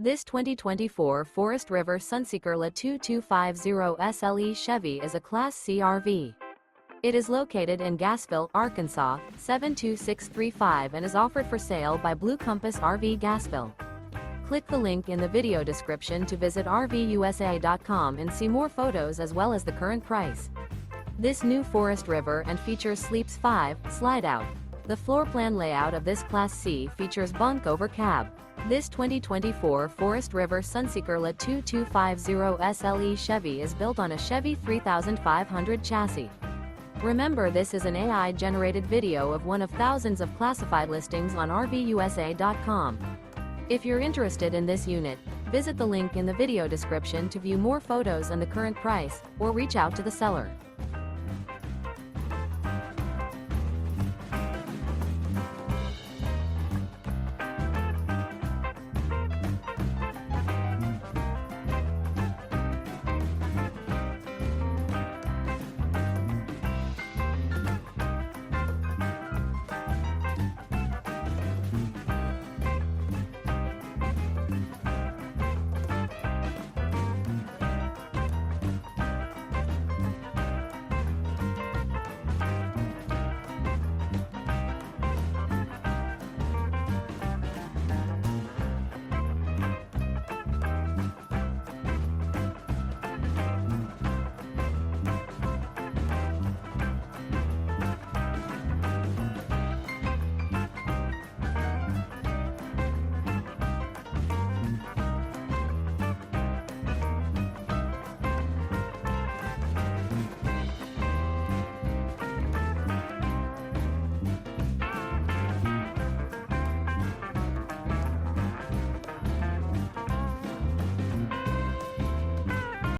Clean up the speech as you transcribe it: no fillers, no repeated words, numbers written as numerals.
This 2024 Forest River Sunseeker LA 2250 SLE Chevy is a Class C RV. It is located in Gassville, Arkansas, 72635 and is offered for sale by Blue Compass RV Gassville. Click the link in the video description to visit RVUSA.com and see more photos as well as the current price. This new Forest River and features Sleeps 5, Slideout. The floor plan layout of this Class C features Bunk Over Cab. This 2024 Forest River Sunseeker LA 2250 SLE Chevy is built on a Chevy 3500 chassis. Remember, this is an AI-generated video of one of thousands of classified listings on RVUSA.com. If you're interested in this unit, visit the link in the video description to view more photos and the current price, or reach out to the seller.